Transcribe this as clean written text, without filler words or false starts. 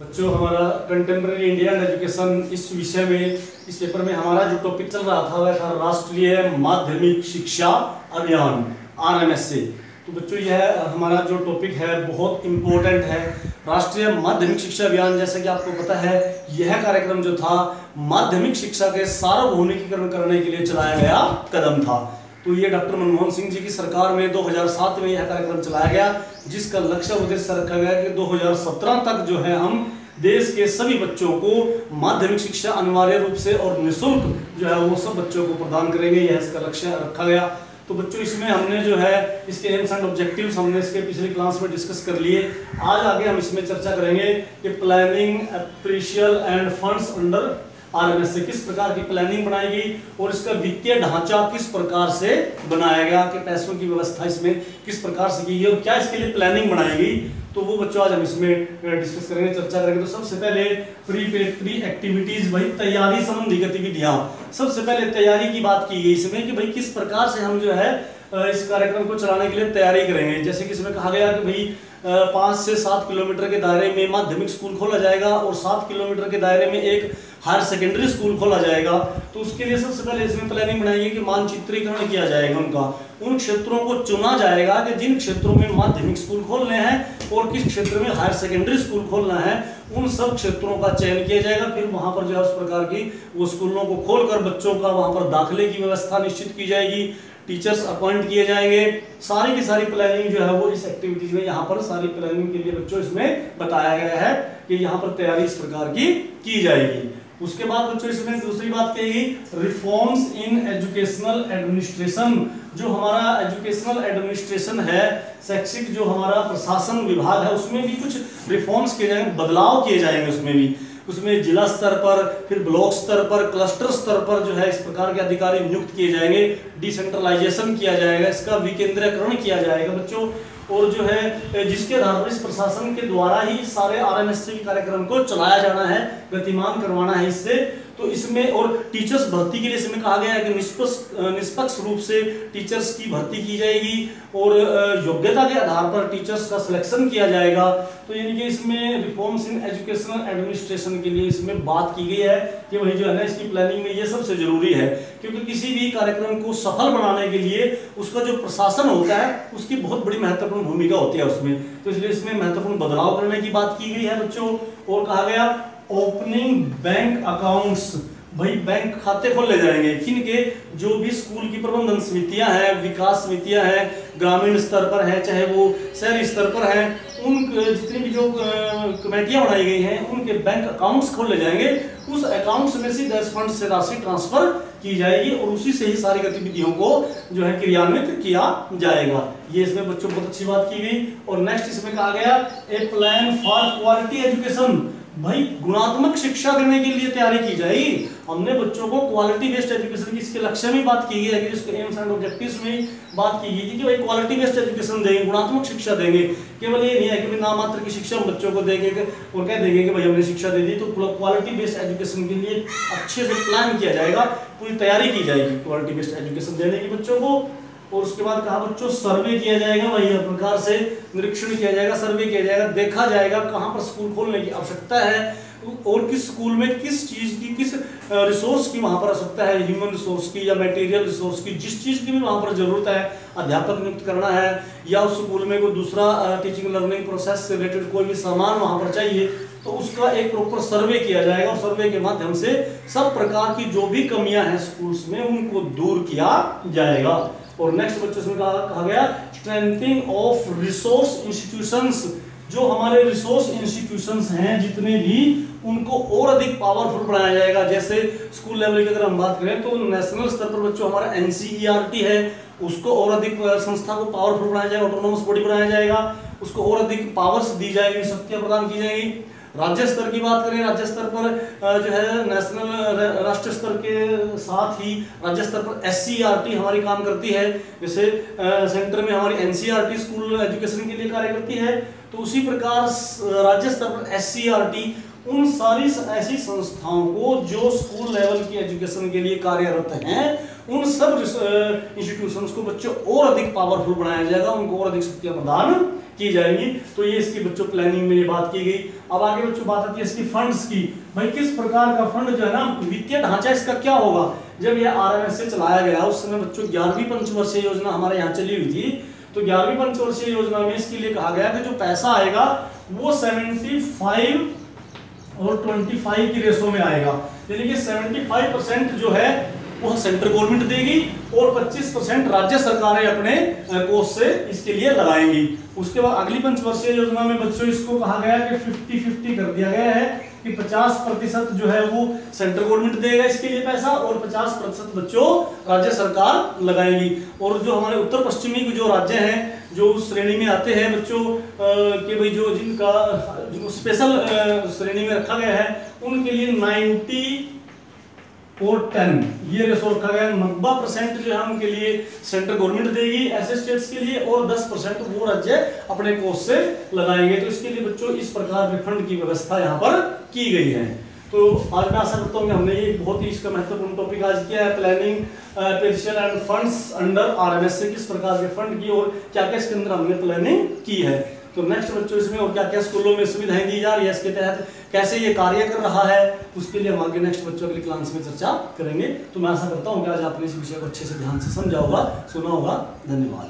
बच्चों, हमारा contemporary India and education इस विषय में, इस पेपर में हमारा जो टॉपिक चल रहा था वह था राष्ट्रीय माध्यमिक शिक्षा अभियान RMS। तो बच्चों, यह हमारा जो टॉपिक है बहुत इम्पोर्टेंट है। राष्ट्रीय माध्यमिक शिक्षा अभियान, जैसे कि आपको पता है, यह कार्यक्रम जो था माध्यमिक शिक्षा के सार्वभौमिकीकरण करने के लिए चलाया गया कदम था। तो ये डॉक्टर मनमोहन सिंह जी की सरकार में 2007 में यह कार्यक्रम चलाया गया, जिसका लक्ष्य उद्देश्य रखा गया कि 2017 तक जो है हम देश के सभी बच्चों को माध्यमिक शिक्षा अनिवार्य रूप से और निःशुल्क जो है वो सब बच्चों को प्रदान करेंगे। यह इसका लक्ष्य रखा गया। तो बच्चों, इसमें हमने जो है इसके एम्स एंड ऑब्जेक्टिव्स हमने इसके पिछली क्लास में डिस्कस कर लिए। आज आगे हम इसमें चर्चा करेंगे कि planning, appraisal and funds under RMS से किस प्रकार की प्लानिंग बनाएगी और इसका वित्तीय ढांचा किस प्रकार से बनाया गया, कि पैसों की व्यवस्था इसमें किस प्रकार से की गई और क्या इसके लिए प्लानिंग बनाएगी। तो वो बच्चों आज हम इसमें डिस्कस करेंगे, चर्चा करेंगे। तो सबसे पहले प्री एक्टिविटीज, भाई तैयारी संबंधी गतिविधियां। सबसे पहले तैयारी की बात की गई इसमें कि भाई किस प्रकार से हम जो है इस कार्यक्रम को चलाने के लिए तैयारी करेंगे। जैसे कि इसमें कहा गया कि भाई 5 से 7 किलोमीटर के दायरे में माध्यमिक स्कूल खोला जाएगा और 7 किलोमीटर के दायरे में एक हायर सेकेंडरी स्कूल खोला जाएगा। तो उसके लिए सबसे पहले इसमें प्लानिंग बनाएगी कि मानचित्रीकरण किया जाएगा उनका, उन क्षेत्रों को चुना जाएगा कि जिन क्षेत्रों में माध्यमिक स्कूल खोलने हैं और किस क्षेत्र में हायर सेकेंडरी स्कूल खोलना है, उन सब क्षेत्रों का चयन किया जाएगा। फिर वहां पर जो है उस प्रकार की वो स्कूलों को खोलकर बच्चों का वहां पर दाखिले की व्यवस्था निश्चित की जाएगी, टीचर्स अपॉइंट किए जाएंगे। सारी की सारी प्लानिंग जो है वो इस एक्टिविटीज में यहाँ पर सारी प्लानिंग के लिए बच्चों इसमें बताया गया है कि यहाँ पर तैयारी इस प्रकार की जाएगी। उसके बाद बच्चों इसमें दूसरी बात कहेगी रिफॉर्म्स इन एजुकेशनल एडमिनिस्ट्रेशन। जो हमारा एजुकेशनल एडमिनिस्ट्रेशन है, शैक्षिक जो हमारा प्रशासन विभाग है, उसमें भी कुछ रिफॉर्म्स किए जाएंगे, बदलाव किए जाएंगे उसमें भी। उसमें जिला स्तर पर, फिर ब्लॉक स्तर पर, क्लस्टर स्तर पर जो है इस प्रकार के अधिकारी नियुक्त किए जाएंगे, डिसेंट्रलाइजेशन किया जाएगा, इसका विकेंद्रीकरण किया जाएगा बच्चों। और जो है जिसके आधार पर इस प्रशासन के द्वारा ही सारे RMS कार्यक्रम को चलाया जाना है, गतिमान करवाना है इससे। तो इसमें और टीचर्स भर्ती के लिए इसमें कहा गया है कि निष्पक्ष रूप से टीचर्स की भर्ती की जाएगी और योग्यता के आधार पर टीचर्स का सिलेक्शन किया जाएगा। तो यानी कि इसमें रिफॉर्म्स इन एजुकेशनल एडमिनिस्ट्रेशन के लिए इसमें बात की गई है कि वही जो है ना इसकी प्लानिंग में ये सबसे जरूरी है, क्योंकि किसी भी कार्यक्रम को सफल बनाने के लिए उसका जो प्रशासन होता है उसकी बहुत बड़ी महत्वपूर्ण भूमिका होती है उसमें। तो इसलिए इसमें महत्वपूर्ण बदलाव करने की बात की गई है बच्चों। और कहा गया ओपनिंग बैंक अकाउंट्स, भाई बैंक खाते खोले जाएंगे किनके, जो भी स्कूल की प्रबंधन समितियां हैं, विकास समितियां हैं, ग्रामीण स्तर पर है चाहे वो शहरी स्तर पर है, उन जितनी भी जो कमेटियां बनाई गई हैं उनके बैंक अकाउंट्स खोले जाएंगे। उस अकाउंट्स में से 10 फंड से राशि ट्रांसफर की जाएगी और उसी से ही सारी गतिविधियों को जो है क्रियान्वित किया जाएगा। ये इसमें बच्चों बहुत अच्छी बात की गई। और नेक्स्ट इसमें कहा गया ए प्लान फॉर क्वालिटी एजुकेशन, भाई गुणात्मक शिक्षा देने के लिए तैयारी की जाएगी। हमने बच्चों को क्वालिटी बेस्ड एजुकेशन की इसके लक्ष्य में बात की गई है कि जिसके एम्स एंड ऑब्जेक्टिव्स में बात की गई थी कि भाई क्वालिटी बेस्ड एजुकेशन देंगे, गुणात्मक शिक्षा देंगे। केवल ये नहीं है कि नाम मात्र की शिक्षा हम बच्चों को देंगे और कह देंगे कि भाई हमने शिक्षा दे दी। तो क्वालिटी बेस्ड एजुकेशन के लिए अच्छे से प्लान किया जाएगा, पूरी तैयारी की जाएगी क्वालिटी बेस्ड एजुकेशन देने की बच्चों को। और उसके बाद कहा बच्चों सर्वे किया जाएगा, वही प्रकार से निरीक्षण किया जाएगा, सर्वे किया जाएगा, देखा जाएगा कहां पर स्कूल खोलने की आवश्यकता है और किस स्कूल में किस चीज की, किस रिसोर्स की वहां पर आवश्यकता है, ह्यूमन रिसोर्स की या मटेरियल रिसोर्स की, जिस चीज की भी वहां पर जरूरत है, अध्यापक नियुक्त करना है या उस स्कूल में कोई दूसरा टीचिंग लर्निंग प्रोसेस से रिलेटेड कोई भी सामान वहां पर चाहिए, तो उसका एक प्रॉपर सर्वे किया जाएगा और सर्वे के माध्यम से सब प्रकार की जो भी कमियां हैं स्कूल्स में उनको दूर किया जाएगा। और नेक्स्ट बच्चों में कहा गया स्ट्रेंथनिंग ऑफ रिसोर्स इंस्टीट्यूशंस, जो हमारे रिसोर्स इंस्टीट्यूशंस हैं जितने भी, उनको और अधिक पावरफुल बनाया जाएगा। जैसे स्कूल लेवल की अगर हम बात करें तो नेशनल स्तर पर बच्चों हमारा NCERT है, उसको और अधिक संस्था को पावरफुल बनाया जाएगा, ऑटोनोमस बॉडी बनाया जाएगा, उसको और अधिक पावर्स दी जाएगी, शक्तियां प्रदान की जाएगी। राज्य स्तर की बात करें, राज्य स्तर पर जो है नेशनल राष्ट्रीय स्तर के साथ ही राज्य स्तर पर SCERT हमारी काम करती है। जैसे सेंटर में हमारी NCERT स्कूल एजुकेशन के लिए कार्य करती है, तो उसी प्रकार राज्य स्तर पर SCERT उन सारी ऐसी संस्थाओं को जो स्कूल लेवल की एजुकेशन के लिए कार्यरत हैं, उन सब इंस्टीट्यूशंस को बच्चों और अधिक पावरफुल बनाया जाएगा, उनको और अधिक शक्तियां प्रदान की जाएंगी। तो ये इसकी बच्चों प्लानिंग में ये बात की गई। अब आगे बच्चों बात आती है इसकी फंड्स की। भाई किस प्रकार का फंड जो है ना, वित्तीय ढांचा इसका क्या होगा। जब ये आरएमएस से चलाया गया उस समय बच्चों 11वीं पंचवर्षीय योजना हमारे यहाँ चली हुई थी, तो 11वीं पंचवर्षीय योजना में इसके लिए कहा गया कि जो पैसा आएगा वो 75 और 25 की रेशो में आएगा, यानी कि 75% जो है वो सेंट्रल गवर्नमेंट देगी और 25% राज्य सरकारें अपने कोष से इसके लिए लगाएंगी। उसके बाद अगली पंचवर्षीय योजना में बच्चों इसको कहा गया कि 50-50 कर दिया गया है कि 50% जो है वो सेंट्रल गवर्नमेंट देगा इसके लिए पैसा और 50% बच्चों राज्य सरकार लगाएगी। और जो हमारे उत्तर पश्चिमी जो राज्य हैं जो उस श्रेणी में आते हैं बच्चों कि भाई जो जिनका जो स्पेशल श्रेणी में रखा गया है उनके लिए 90 और 10 ये रेशो रखा गया है। 90% जो है उनके लिए सेंट्रल गवर्नमेंट देगी ऐसे स्टेट्स के लिए और 10% वो राज्य अपने कोष से लगाएंगे। तो इसके लिए बच्चों इस प्रकार के फंड की व्यवस्था यहाँ पर की गई है। तो आज मैं आशा करता हूँ कि हमने ये बहुत ही इसका महत्वपूर्ण टॉपिक आज किया है, planning pension and funds under RMS से किस प्रकार के फंड की और क्या क्या इसके अंदर हमने प्लानिंग की है। तो नेक्स्ट बच्चों इसमें और क्या क्या स्कूलों में सुविधाएं दी जा रही है, इसके तहत कैसे ये कार्य कर रहा है, उसके लिए हम आगे नेक्स्ट बच्चों अगली क्लास में चर्चा करेंगे। तो मैं आशा करता हूँ कि आज आपने इस विषय को अच्छे से ध्यान से समझा होगा, सुना होगा। धन्यवाद।